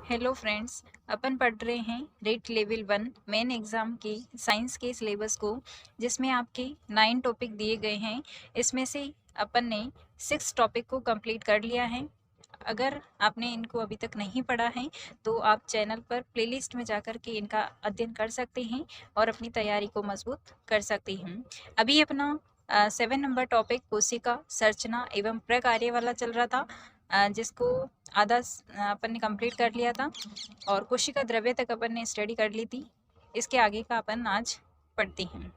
Hello friends. अपन पढ़ रहे हैं रेट लेवल 1 मेन एग्ज़ाम के साइंस के सिलेबस को, जिसमें आपके 9 टॉपिक दिए गए हैं। इसमें से अपन ने 6 टॉपिक को कंप्लीट कर लिया है। अगर आपने इनको अभी तक नहीं पढ़ा है तो आप चैनल पर प्लेलिस्ट में जाकर के इनका अध्ययन कर सकते हैं और अपनी तैयारी को मजबूत कर सकते हैं। अभी अपना 7 नंबर टॉपिक कोशिका संरचना एवं प्रकार्य वाला चल रहा था, जिसको अपन ने कंप्लीट कर लिया था और कोशिका द्रव्य तक अपन ने स्टडी कर ली थी। इसके आगे का अपन आज पढ़ते हैं।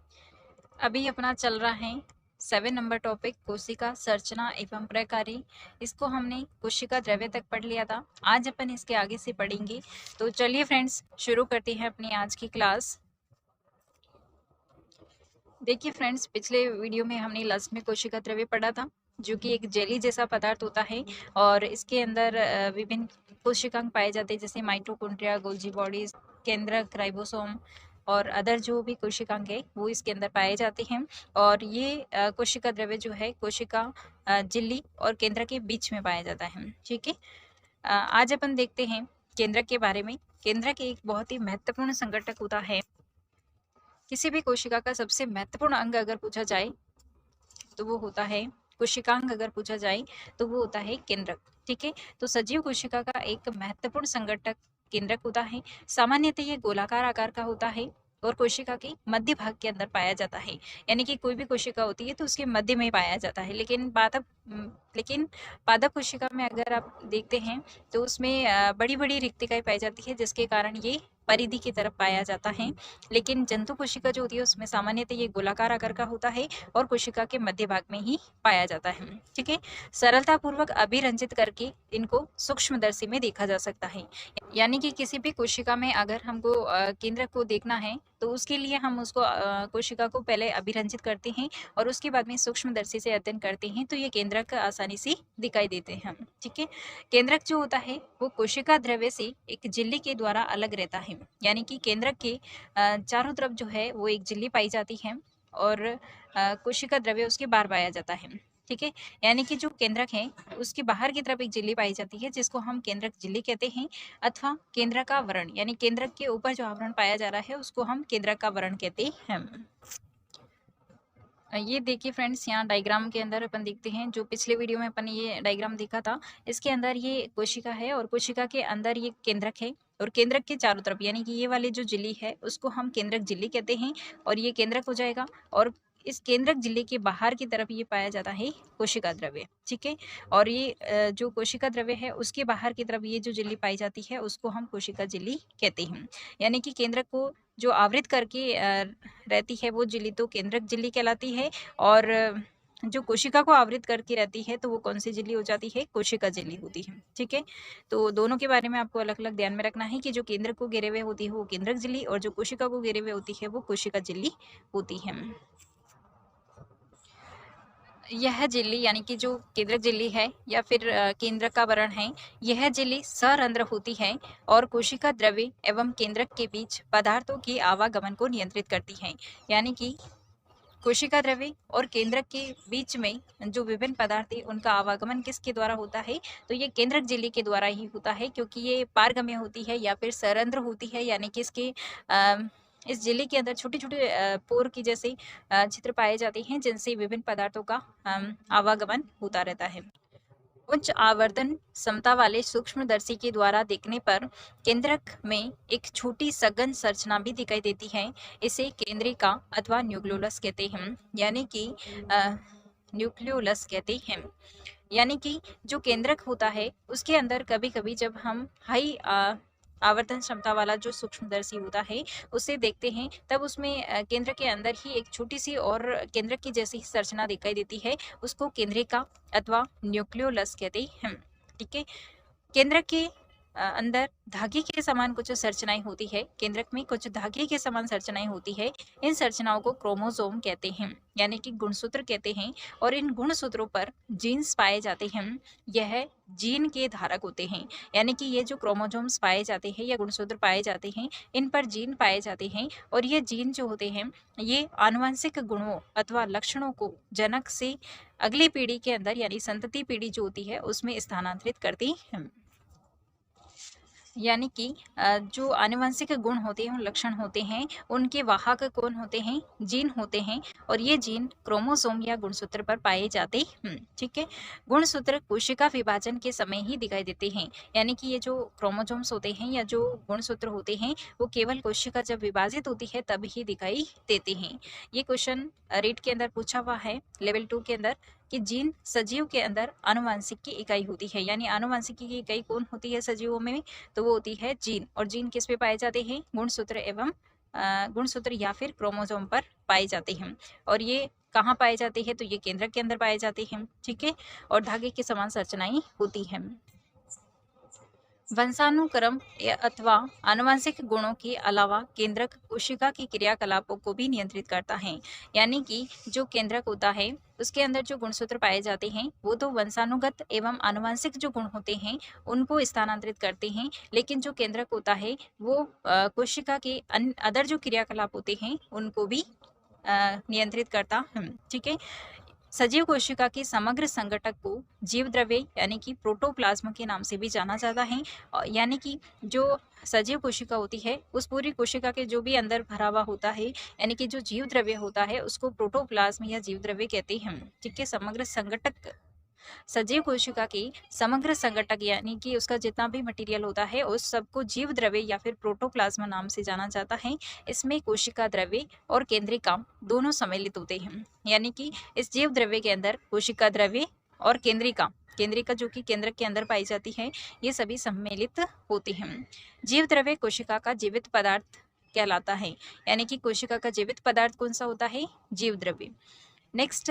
अभी अपना चल रहा है 7 नंबर टॉपिक कोशिका संरचना एवं प्रकार्य। इसको हमने कोशिका द्रव्य तक पढ़ लिया था। आज अपन इसके आगे से पढ़ेंगे। तो चलिए फ्रेंड्स, शुरू करते हैं अपनी आज की क्लास। देखिए फ्रेंड्स, पिछले वीडियो में हमने लस में कोशिका द्रव्य पढ़ा था, जो कि एक जेली जैसा पदार्थ होता है और इसके अंदर विभिन्न कोशिकांग पाए जाते हैं, जैसे माइटोकॉन्ड्रिया, गोल्जी बॉडीज, केंद्रक, राइबोसोम और अदर जो भी कोशिकांग है वो इसके अंदर पाए जाते हैं। और ये कोशिका द्रव्य जो है कोशिका झिल्ली और केंद्र के बीच में पाया जाता है। ठीक है। आज अपन देखते हैं केंद्रक के बारे में। केंद्रक एक बहुत ही महत्वपूर्ण संगठक होता है। किसी भी कोशिका का सबसे महत्वपूर्ण अंग अगर पूछा जाए तो वो होता है कोशिकांग, अगर पूछा जाए तो वो होता है केंद्रक। ठीक है। तो सजीव कोशिका का एक महत्वपूर्ण संगठक केंद्रक होता है। सामान्यतः ये गोलाकार आकार का होता है और कोशिका के मध्य भाग के अंदर पाया जाता है। यानी कि कोई भी कोशिका होती है तो उसके मध्य में पाया जाता है। लेकिन पादप कोशिका में अगर आप देखते हैं तो उसमें बड़ी बड़ी रिक्तिकाएं पाई जाती है, जिसके कारण ये परिधि की तरफ पाया जाता है। लेकिन जंतु कोशिका जो होती है उसमें सामान्यतः ये गोलाकार आकार का होता है और कोशिका के मध्य भाग में ही पाया जाता है। ठीक है। सरलता पूर्वक अभिरंजित करके इनको सूक्ष्मदर्शी में देखा जा सकता है। यानी कि किसी भी कोशिका में अगर हमको केंद्रक को देखना है तो उसके लिए हम उसको कोशिका को पहले अभिरंजित करते हैं और उसके बाद में सूक्ष्मदर्शी से अध्ययन करते हैं, तो ये केंद्रक आसानी से दिखाई देते हैं। ठीक है। केंद्रक जो होता है वो कोशिका द्रव्य से एक झिल्ली के द्वारा अलग रहता है। यानी कि केंद्रक के चारों तरफ जो है वो एक झिल्ली पाई जाती है और कोशिका द्रव्य उसके बाहर पाया जाता है। ठीक है। यानी कि जो केंद्रक है उसके बाहर की तरफ एक झिल्ली पाई जाती है, जिसको हम केंद्रक झिल्ली कहते हैं, अथवा केंद्रक का आवरण, यानी केंद्रक के ऊपर जो आवरण पाया जा रहा है उसको हम केंद्रक का आवरण कहते हैं। ये देखिए फ्रेंड्स, यहाँ डायग्राम के अंदर अपन देखते हैं, जो पिछले वीडियो में अपन ये डायग्राम देखा था, इसके अंदर ये कोशिका है और कोशिका के अंदर ये केंद्रक है और केंद्रक के चारों तरफ यानी कि ये वाली जो झिल्ली है उसको हम केंद्रक झिल्ली कहते हैं और ये केंद्रक हो जाएगा। और इस केंद्रक झिल्ली के बाहर की तरफ ये पाया जाता है कोशिका द्रव्य। ठीक है। और ये जो कोशिका द्रव्य है उसके बाहर की तरफ ये जो झिल्ली पाई जाती है उसको हम कोशिका झिल्ली कहते हैं। यानी कि केंद्रक को जो आवृत करके रहती है वो झिल्ली तो केंद्रक झिल्ली कहलाती है, और जो कोशिका को आवृत करके रहती है तो वो कौन सी झिल्ली हो जाती है, कोशिका झिल्ली होती है। ठीक है। तो दोनों के बारे में आपको अलग अलग ध्यान में रखना है कि जो केंद्रक को घेरे हुए होती है वो केंद्रक झिल्ली और जो कोशिका को घेरे हुए होती है वो कोशिका झिल्ली होती है। यह झिल्ली यानी कि जो केंद्रक झिल्ली है या फिर केंद्रक का आवरण है, यह झिल्ली सरंध्र होती है और कोशिका द्रव्य एवं केंद्रक के बीच पदार्थों के आवागमन को नियंत्रित करती है। यानी कि कोशिका द्रव्य और केंद्रक के बीच में जो विभिन्न पदार्थ है उनका आवागमन किसके द्वारा होता है, तो ये केंद्रक झिल्ली के द्वारा ही होता है, क्योंकि ये पारगम्य होती है या फिर सरंध्र होती है। यानी कि इसके इस झिल्ली के अंदर छोटे छोटे पोर की जैसे छिद्र पाए जाते हैं, जिनसे विभिन्न पदार्थों का आवागमन होता रहता है। उच्च आवर्तन क्षमता वाले सूक्ष्मदर्शी के द्वारा देखने पर केंद्रक में एक छोटी सघन संरचना भी दिखाई देती है। इसे केंद्रिका अथवा न्यूक्लियोलस कहते हैं। यानी कि न्यूक्लियोलस कहते हैं। यानी कि जो केंद्रक होता है उसके अंदर कभी कभी जब हम हाई आवर्तन क्षमता वाला जो सूक्ष्मदर्शी होता है उसे देखते हैं, तब उसमें केंद्र के अंदर ही एक छोटी सी और केंद्रक की जैसी संरचना दिखाई देती है। उसको केंद्रिका अथवा न्यूक्लियोलस कहते हैं। ठीक है। केंद्रक के अंदर धागे के समान कुछ संरचनाएं होती है। केंद्रक में कुछ धागे के समान संरचनाएं होती है। इन संरचनाओं को क्रोमोसोम कहते हैं, यानी कि गुणसूत्र कहते हैं। और इन गुणसूत्रों पर जीन्स पाए जाते हैं। यह जीन के धारक होते हैं। यानी कि ये जो क्रोमोसोम्स पाए जाते हैं या गुणसूत्र पाए जाते हैं, इन पर जीन पाए जाते हैं और ये जीन जो होते हैं ये आनुवंशिक गुणों अथवा लक्षणों को जनक से अगली पीढ़ी के अंदर यानी संतति पीढ़ी जो होती है उसमें स्थानांतरित करती हैं। यानी कि जो आनुवंशिक गुण होते हैं, लक्षण होते हैं, उनके वाहक कौन होते हैं? जीन होते हैं। और ये जीन क्रोमोसोम या गुणसूत्र पर पाए जाते हैं। ठीक है। गुणसूत्र कोशिका विभाजन के समय ही दिखाई देते हैं। यानी कि ये जो क्रोमोसोम्स होते हैं या जो गुणसूत्र होते हैं, वो केवल कोशिका जब विभाजित होती है तब ही दिखाई देते हैं। ये क्वेश्चन रीट के अंदर पूछा हुआ है लेवल 2 के अंदर, कि जीन सजीव के अंदर आनुवंशिक की इकाई होती है। यानी आनुवंशिकी की इकाई कौन होती है सजीवों में? तो वो होती है जीन। और जीन किस पे पाए जाते हैं? गुणसूत्र एवं गुणसूत्र या फिर क्रोमोसोम पर पाए जाते हैं। और ये कहाँ पाए जाते हैं? तो ये केंद्रक के अंदर पाए जाते हैं। ठीक है। और धागे के समान संरचनाएं होती हैं। वंशानुक्रम अथवा आनुवंशिक गुणों के अलावा केंद्रक कोशिका की क्रियाकलापों को भी नियंत्रित करता है। यानी कि जो केंद्रक होता है उसके अंदर जो गुणसूत्र पाए जाते हैं वो तो वंशानुगत एवं आनुवंशिक जो गुण होते हैं उनको स्थानांतरित करते हैं, लेकिन जो केंद्रक होता है वो कोशिका के अदर जो क्रियाकलाप होते हैं उनको भी नियंत्रित करता है। ठीक है। सजीव कोशिका के समग्र संगठक को जीव द्रव्य यानी कि प्रोटोप्लाज्म के नाम से भी जाना जाता है। यानी कि जो सजीव कोशिका होती है उस पूरी कोशिका के जो भी अंदर भरा हुआ होता है, यानी कि जो जीव द्रव्य होता है उसको प्रोटोप्लाज्म या जीव द्रव्य कहते हैं। ठीक है। समग्र संगठक, सजीव कोशिका की समग्र संगठक यानी कि उसका जितना भी मटेरियल होता है उस सबको जीव द्रव्य या फिर प्रोटोप्लाज्म नाम से जाना जाता है। इसमें कोशिका द्रव्य और केंद्रिका दोनों सम्मिलित होते हैं। यानी कि इस जीव द्रव्य के अंदर कोशिका द्रव्य और केंद्रिका, केंद्रिका जो कि केंद्रक के अंदर पाई जाती है, ये सभी सम्मिलित होती हैं। जीव द्रव्य कोशिका का जीवित पदार्थ कहलाता है। यानी कि कोशिका का जीवित पदार्थ कौन सा होता है? जीव द्रव्य। नेक्स्ट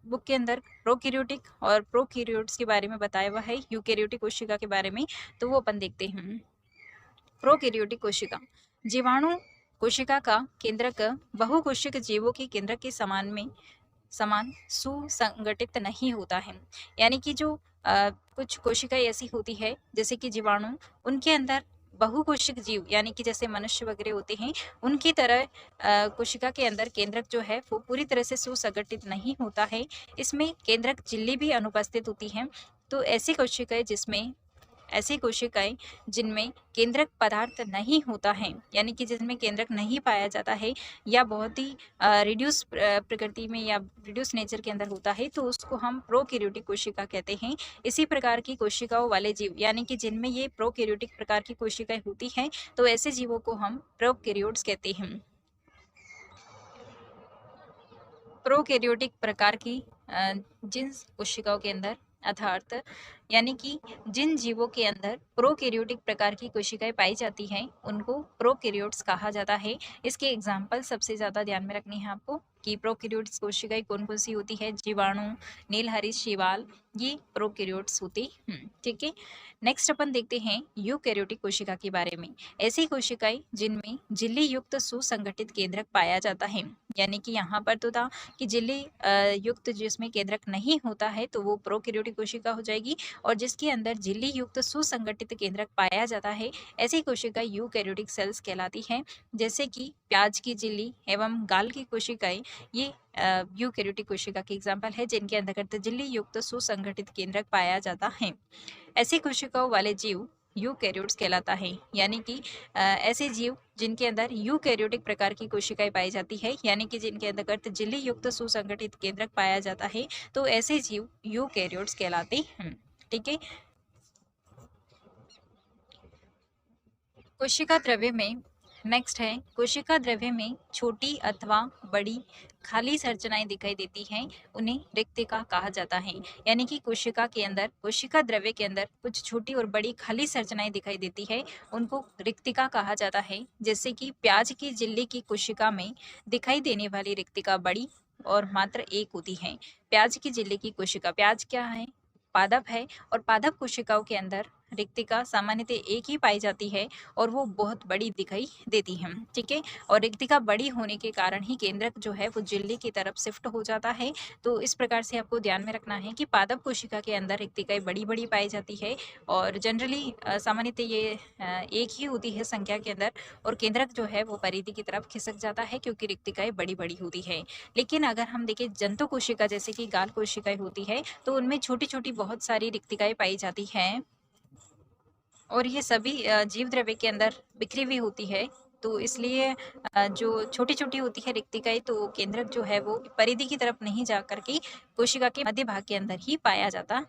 बुक के अंदर प्रोकैरियोटिक और प्रोकैरियोट्स के बारे में बताया हुआ है, यूकैरियोटिक कोशिका के बारे में, तो वो अपन देखते हैं। प्रोकैरियोटिक कोशिका, जीवाणु कोशिका का केंद्रक बहुकोशिक जीवों के केंद्रक के समान सुसंगठित नहीं होता है। यानी कि जो कुछ कोशिकाएं ऐसी होती है जैसे कि जीवाणु, उनके अंदर बहुकोशिक जीव यानी कि जैसे मनुष्य वगैरह होते हैं उनकी तरह कोशिका के अंदर केंद्रक जो है वो पूरी तरह से सुसंगठित नहीं होता है। इसमें केंद्रक झिल्ली भी अनुपस्थित होती है। तो ऐसी कोशिकाएं जिनमें केंद्रक पदार्थ नहीं होता है, यानी कि जिनमें केंद्रक नहीं पाया जाता है या बहुत ही रिड्यूस प्रकृति में या रिड्यूस नेचर के अंदर होता है, तो उसको हम प्रोकैरियोटिक कोशिका कहते हैं। इसी प्रकार की कोशिकाओं वाले जीव यानी कि जिनमें ये प्रोकैरियोटिक प्रकार की कोशिकाएं होती हैं, तो ऐसे जीवों को हम प्रोकैरियोट्स कहते हैं। प्रोकैरियोटिक प्रकार की जिन कोशिकाओं के अंदर अर्थात यानी कि जिन जीवों के अंदर प्रोकैरियोटिक प्रकार की कोशिकाएं पाई जाती हैं उनको प्रोकैरियोट्स कहा जाता है। इसके एग्जाम्पल सबसे ज़्यादा ध्यान में रखनी है आपको कि प्रोकैरियोट्स कोशिकाएं कौन कौन सी होती है? जीवाणु, नीलहरित शैवाल, ये प्रोकैरियोट्स होती हैं। ठीक है। नेक्स्ट अपन देखते हैं यूकैरियोटिक कोशिका के बारे में। ऐसी कोशिकाएं जिनमें झिल्ली युक्त सुसंगठित केंद्रक पाया जाता है। यानी कि यहाँ पर तो था कि झिल्ली युक्त जिसमें केंद्रक नहीं होता है तो वो प्रोकैरियोटिक कोशिका हो जाएगी, और जिसके अंदर झिल्ली युक्त सुसंगठित केंद्रक पाया जाता है ऐसी कोशिका यूकैरियोटिक सेल्स कहलाती है। जैसे कि प्याज की झिल्ली एवं गाल की कोशिकाएं, ये यूकैरियोटिक कोशिका के एग्जाम्पल है जिनके अंतर्गत झिल्ली युक्त सुसंगठित केंद्रक पाया जाता है। ऐसी कोशिकाओं वाले जीव यूकैरियोट्स कहलाता है। यानी कि ऐसे जीव जिनके अंदर यूकैरियोटिक प्रकार की कोशिकाएं पाई जाती है, यानी कि जिनके अंतर्गत झिल्ली युक्त सुसंगठित केंद्रक पाया जाता है, तो ऐसे जीव यूकैरियोट्स कहलाते हैं। ठीक है। कोशिका द्रव्य में नेक्स्ट है, कोशिका द्रव्य में छोटी अथवा बड़ी खाली संरचनाएं दिखाई देती हैं, उन्हें रिक्तिका कहा जाता है। यानी कि कोशिका के अंदर, कोशिका द्रव्य के अंदर कुछ छोटी और बड़ी खाली संरचनाएं दिखाई देती है, उनको रिक्तिका कहा जाता है। जैसे कि प्याज की झिल्ली की कोशिका में दिखाई देने वाली रिक्तिका बड़ी और मात्र एक होती है। प्याज की झिल्ली की कोशिका, प्याज क्या है? पादप है, और पादप कोशिकाओं के अंदर रिक्तिका सामान्यतः एक ही पाई जाती है और वो बहुत बड़ी दिखाई देती है। ठीक है। और रिक्तिका बड़ी होने के कारण ही केंद्रक जो है वो झिल्ली की तरफ शिफ्ट हो जाता है। तो इस प्रकार से आपको ध्यान में रखना है कि पादप कोशिका के अंदर रिक्तिकाएं बड़ी बड़ी पाई जाती है, और जनरली सामान्यतः ये एक ही होती है संख्या के अंदर, और केंद्रक जो है वो परिधि की तरफ खिसक जाता है क्योंकि रिक्तिकाएं बड़ी बड़ी होती है। लेकिन अगर हम देखें जंतु कोशिका जैसे कि गाल कोशिकाएं होती है, तो उनमें छोटी छोटी बहुत सारी रिक्तिकाएं पाई जाती हैं। और ये सभी जीव द्रव्य के अंदर बिखरी हुई होती है। तो इसलिए जो छोटी-छोटी होती है रिक्तिकाएँ, तो केंद्रक जो है वो परिधि की तरफ नहीं जा कर के कोशिका के मध्य भाग के अंदर ही पाया जाता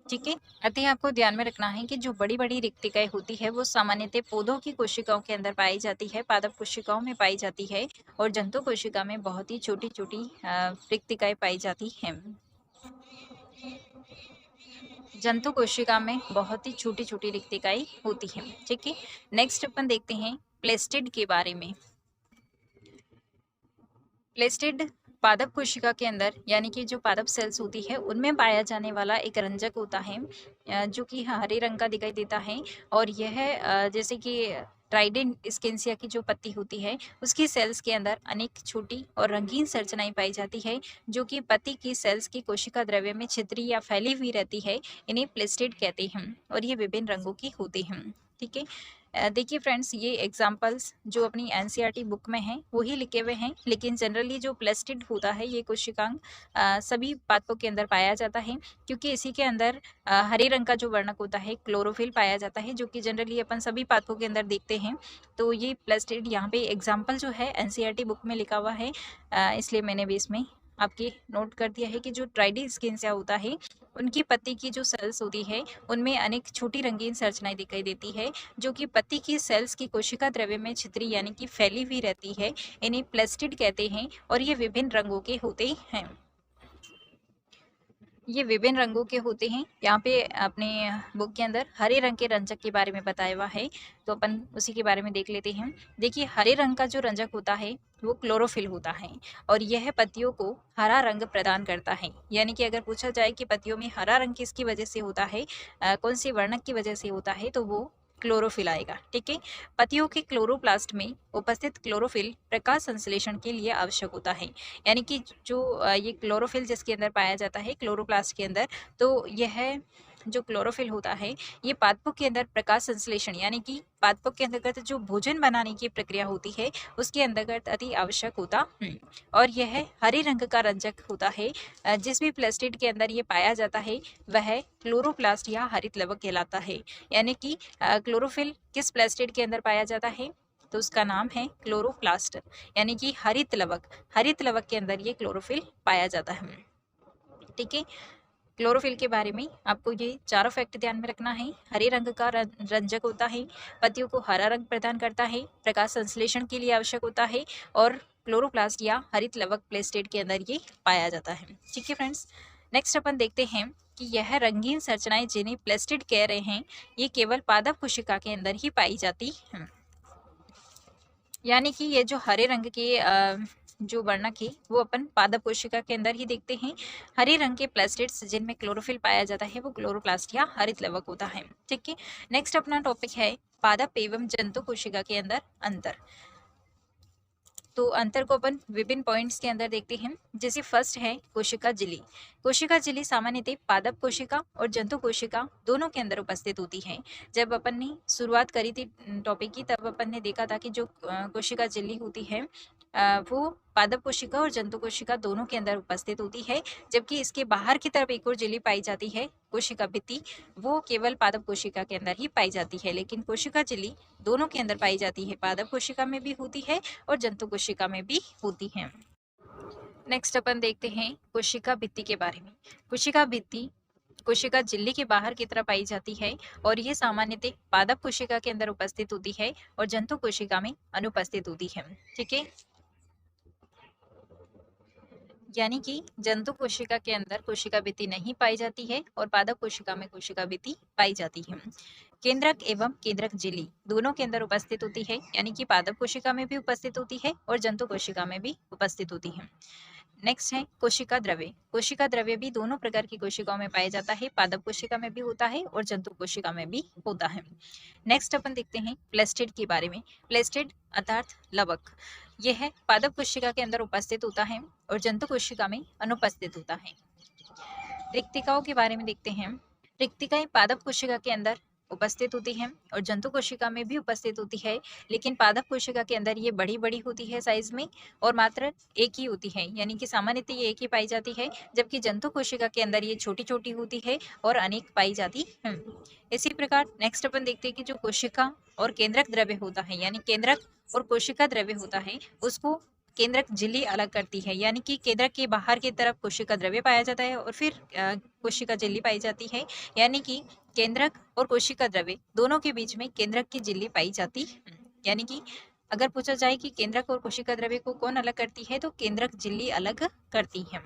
ठीक है। अतः आपको ध्यान में रखना है कि जो बड़ी-बड़ी रिक्तिकाएँ होती है वो सामान्यतः पौधों की कोशिकाओं के अंदर पाई जाती है, पादप कोशिकाओं में पाई जाती है और जंतु कोशिका में बहुत ही छोटी-छोटी रिक्तिकाएँ पाई जाती हैं। जंतु कोशिका में बहुत ही छोटी-छोटी रिक्तिकाएँ होती हैं, ठीक है। नेक्स्ट अपन देखते हैं प्लेस्टिड के बारे में। प्लेस्टिड पादप कोशिका के अंदर यानी कि जो पादप सेल्स होती है उनमें पाया जाने वाला एक रंजक होता है जो कि हरे रंग का दिखाई देता है। और यह जैसे कि ट्राइडेंट स्किंसिया की जो पत्ती होती है उसकी सेल्स के अंदर अनेक छोटी और रंगीन संरचनाएं पाई जाती है जो कि पत्ती की सेल्स की कोशिका द्रव्य में छिद्री या फैली हुई रहती है। इन्हें प्लेस्टिड कहते हैं और ये विभिन्न रंगों की होती हैं, ठीक है। देखिए फ्रेंड्स, ये एग्जाम्पल्स जो अपनी एनसीईआरटी बुक में हैं वही लिखे हुए हैं, लेकिन जनरली जो प्लेस्टिड होता है ये कोशिकांग सभी पादपों के अंदर पाया जाता है क्योंकि इसी के अंदर हरे रंग का जो वर्णक होता है क्लोरोफिल पाया जाता है जो कि जनरली अपन सभी पादपों के अंदर देखते हैं। तो ये प्लेस्टिड यहाँ पे एग्जाम्पल जो है एनसीईआरटी बुक में लिखा हुआ है, इसलिए मैंने भी इसमें आपके नोट कर दिया है कि जो ट्राइडी स्किंसिया होता है उनकी पत्ती की जो सेल्स होती है उनमें अनेक छोटी रंगीन संरचनाएं दिखाई देती है जो कि पत्ती की सेल्स की कोशिका द्रव्य में छिद्री यानी कि फैली हुई रहती है। इन्हें प्लेस्टिड कहते हैं और ये विभिन्न रंगों के होते हैं। ये विभिन्न रंगों के होते हैं। यहाँ पे अपने बुक के अंदर हरे रंग के रंजक के बारे में बताया हुआ है, तो अपन उसी के बारे में देख लेते हैं। देखिए, हरे रंग का जो रंजक होता है वो क्लोरोफिल होता है और यह पत्तियों को हरा रंग प्रदान करता है। यानी कि अगर पूछा जाए कि पत्तियों में हरा रंग किसकी वजह से होता है, कौन सी वर्णक की वजह से होता है, तो वो क्लोरोफिल आएगा, ठीक है। पत्तियों के क्लोरोप्लास्ट में उपस्थित क्लोरोफिल प्रकाश संश्लेषण के लिए आवश्यक होता है। यानी कि जो ये क्लोरोफिल जिसके अंदर पाया जाता है क्लोरोप्लास्ट के अंदर, तो यह जो क्लोरोफिल होता है ये पादपों के अंदर प्रकाश संश्लेषण यानी कि पादपों के अंतर्गत जो भोजन बनाने की प्रक्रिया होती है उसके अंतर्गत अति आवश्यक होता और यह हरे रंग का रंजक होता है। जिस भी प्लास्टिड के अंदर ये पाया जाता है वह क्लोरोप्लास्ट या हरित लवक कहलाता है। यानी कि क्लोरोफिल किस प्लास्टिड के अंदर पाया जाता है, तो उसका नाम है क्लोरोप्लास्ट यानी कि हरित लवक। हरित लवक के अंदर ये क्लोरोफिल पाया जाता है, ठीक है। क्लोरोफिल के बारे में आपको ये चारों फैक्ट ध्यान में रखना है। हरे रंग का रंजक होता है, पत्तियों को हरा रंग प्रदान करता है, प्रकाश संश्लेषण के लिए आवश्यक होता है और क्लोरोप्लास्ट या हरित लवक प्लेस्टेड के अंदर ये पाया जाता है, ठीक है फ्रेंड्स। नेक्स्ट अपन देखते हैं कि यह रंगीन संरचनाएं जिन्हें प्लेस्टिड कह रहे हैं ये केवल पादप कोशिका के अंदर ही पाई जाती हैं। यानी कि ये जो हरे रंग के जो वर्णक है वो अपन पादप कोशिका के अंदर ही देखते हैं। हरे रंग के प्लास्टिड्स जिनमें क्लोरोफिल पाया जाता है वो क्लोरोप्लास्ट या हरित लवक होता है, ठीक है। नेक्स्ट अपना टॉपिक है पादप एवं जंतु कोशिका के अंदर अंतर। तो अंतर को अपन विभिन्न पॉइंट्स के अंदर देखते हैं। जैसे फर्स्ट है कोशिका झिल्ली। कोशिका झिल्ली सामान्यतः पादप कोशिका और जंतु कोशिका दोनों के अंदर उपस्थित होती है। जब अपन ने शुरुआत करी थी टॉपिक की तब अपन ने देखा था कि जो कोशिका झिल्ली होती है वो पादप कोशिका और जंतु कोशिका दोनों के अंदर उपस्थित होती है, जबकि इसके बाहर की तरफ एक और झिल्ली पाई जाती है कोशिका भित्ति, वो केवल पादप कोशिका के अंदर ही पाई जाती है। लेकिन कोशिका झिल्ली दोनों के अंदर पाई जाती है, पादप कोशिका में भी होती है और जंतु कोशिका में भी होती है। नेक्स्ट अपन देखते हैं कोशिका भित्ति के बारे में। कोशिका भित्ति कोशिका झिल्ली के बाहर की तरफ पाई जाती है और ये सामान्यतः पादप कोशिका के अंदर उपस्थित होती है और जंतु कोशिका में अनुपस्थित होती है, ठीक है। यानी कि जंतु कोशिका के अंदर कोशिका भित्ति नहीं पाई जाती है और पादप कोशिका में कोशिका भित्ति पाई जाती है। केंद्रक एवं केंद्रक झिल्ली दोनों के अंदर उपस्थित होती है, यानी कि पादप कोशिका में भी उपस्थित होती है और जंतु कोशिका में भी उपस्थित होती है। नेक्स्ट है कोशिका द्रव्य। कोशिका द्रव्य भी दोनों प्रकार की कोशिकाओं में पाया जाता है, पादप कोशिका में भी होता है और जंतु कोशिका में भी होता है। नेक्स्ट अपन देखते हैं प्लेस्टिड के बारे में। प्लेस्टिड अर्थात लवक, यह पादप कोशिका के अंदर उपस्थित होता है और जंतु कोशिका में अनुपस्थित होता है। रिक्तिकाओं के बारे में देखते हैं। रिक्तिकाएं पादप कोशिका के अंदर उपस्थित होती है और जंतु कोशिका में भी उपस्थित होती है, लेकिन पादप कोशिका के अंदर ये बड़ी बड़ी होती है साइज में और मात्र एक ही होती है, यानी कि सामान्यतः ये एक ही पाई जाती है, जबकि जंतु कोशिका के अंदर ये छोटी छोटी होती है और अनेक पाई जाती है। इसी प्रकार नेक्स्ट अपन देखते हैं कि जो कोशिका और केंद्रक द्रव्य होता है, यानी केंद्रक और कोशिका द्रव्य होता है, उसको केंद्रक झिल्ली अलग करती है, यानी कि केंद्रक के बाहर की तरफ कोशिका द्रव्य पाया जाता है और फिर कोशिका झिल्ली पाई जाती है, यानी कि केंद्रक और कोशिका द्रव्य दोनों के बीच में केंद्रक की झिल्ली पाई जाती है। यानी कि अगर पूछा जाए कि केंद्रक और कोशिका द्रव्य को कौन अलग करती है, तो केंद्रक झिल्ली अलग करती है।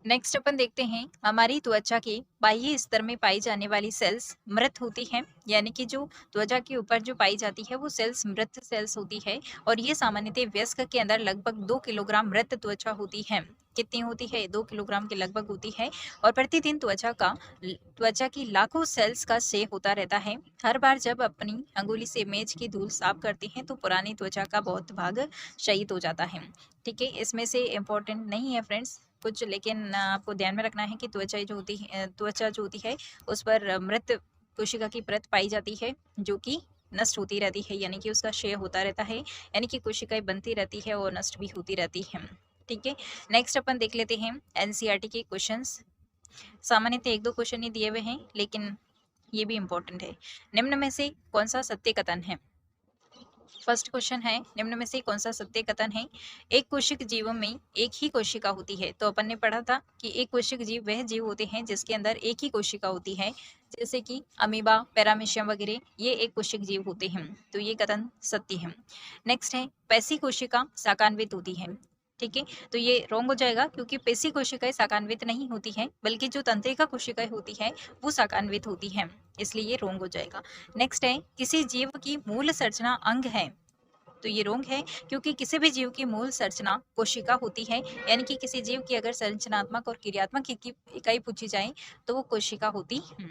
नेक्स्ट अपन देखते हैं हमारी त्वचा के बाह्य स्तर में पाई जाने वाली सेल्स मृत होती है, यानी कि जो त्वचा के ऊपर जो पाई जाती है वो सेल्स मृत सेल्स होती है और ये सामान्यतः वयस्क के अंदर लगभग 2 किलोग्राम मृत त्वचा होती है। कितनी होती है? 2 किलोग्राम के लगभग होती है और प्रतिदिन त्वचा की लाखों सेल्स का क्षय होता रहता है। हर बार जब अपनी अंगुली से मेज की धूल साफ करते हैं तो पुरानी त्वचा का बहुत भाग शहीद हो जाता है। ठीक है, इसमें से इम्पोर्टेंट नहीं है फ्रेंड्स कुछ, लेकिन आपको ध्यान में रखना है कि त्वचा जो होती है उस पर मृत कोशिका की परत पाई जाती है जो कि नष्ट होती रहती है, यानी कि उसका क्षय होता रहता है, यानी कि कोशिकाएं बनती रहती है और नष्ट भी होती रहती है। ठीक है, नेक्स्ट अपन देख लेते हैं एनसीईआरटी के क्वेश्चंस। सामान्यतः 1-2 क्वेश्चन ही दिए हुए हैं, लेकिन ये भी इम्पोर्टेंट है। निम्न में से कौन सा सत्य कथन है? फर्स्ट क्वेश्चन है, निम्न में से कौन सा सत्य कथन है? एक कोशिक जीवों में एक ही कोशिका होती है। तो अपन ने पढ़ा था कि एक कोशिक जीव वह जीव होते हैं जिसके अंदर एक ही कोशिका होती है, जैसे कि अमीबा, पैरामीशियम वगैरह, ये एक कोशिक जीव होते हैं। तो ये कथन सत्य है। नेक्स्ट है, पेशी कोशिका शाकान्वित होती है। ठीक है, तो ये रोंग हो जाएगा क्योंकि पेशी कोशिकाएं शाकान्वित नहीं होती हैं, बल्कि जो तंत्रिका कोशिकाएं होती है वो शाकान्वित होती है, इसलिए ये रोंग हो जाएगा। नेक्स्ट है, किसी जीव की मूल संरचना अंग है। तो ये रोंग है क्योंकि किसी भी जीव की मूल संरचना कोशिका होती है, यानी कि किसी जीव की अगर संरचनात्मक और क्रियात्मक इकाई पूछी जाए तो वो कोशिका होती है।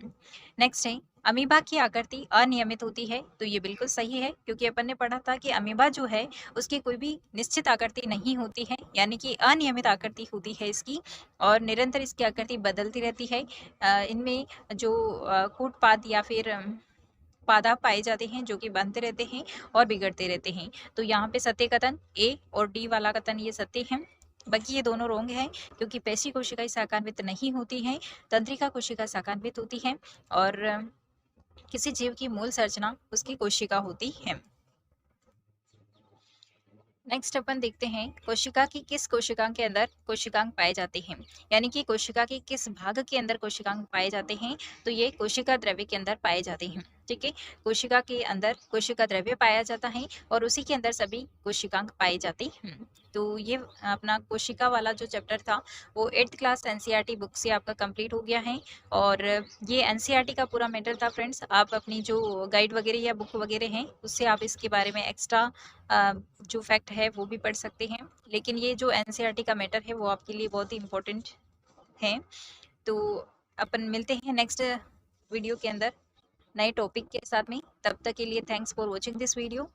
नेक्स्ट है, अमीबा की आकृति अनियमित होती है। तो ये बिल्कुल सही है क्योंकि अपन ने पढ़ा था कि अमीबा जो है उसकी कोई भी निश्चित आकृति नहीं होती है, यानी कि अनियमित आकृति होती है इसकी और निरंतर इसकी आकृति बदलती रहती है। इनमें जो कूटपाद या फिर पादा पाए जाते हैं जो कि बनते रहते हैं और बिगड़ते रहते हैं। तो यहाँ पे सत्य कथन ए और डी वाला कथन ये सत्य है, बाकी ये दोनों रोंग है क्योंकि पेशी कोशिका शाकान्वित नहीं होती है, तंत्रिका कोशिका शाकान्वित होती है और किसी जीव की मूल संरचना उसकी कोशिका होती है। नेक्स्ट अपन देखते हैं कोशिका की किस कोशिकांग के अंदर कोशिकांग पाए जाते हैं, यानी कि कोशिका के किस भाग के अंदर कोशिकांग पाए जाते हैं। तो ये कोशिका द्रव्य के अंदर पाए जाते हैं। ठीक है, कोशिका के अंदर कोशिका द्रव्य पाया जाता है और उसी के अंदर सभी कोशिकांग पाए जाते हैं। तो ये अपना कोशिका वाला जो चैप्टर था वो 8th क्लास एनसीईआरटी बुक से आपका कंप्लीट हो गया है और ये एनसीईआरटी का पूरा मैटर था फ्रेंड्स। आप अपनी जो गाइड वगैरह या बुक वगैरह हैं उससे आप इसके बारे में एक्स्ट्रा जो फैक्ट है वो भी पढ़ सकते हैं, लेकिन ये जो एनसीईआरटी का मैटर है वो आपके लिए बहुत ही इम्पोर्टेंट है। तो अपन मिलते हैं नेक्स्ट वीडियो के अंदर नए टॉपिक के साथ में। तब तक के लिए thanks for watching this video.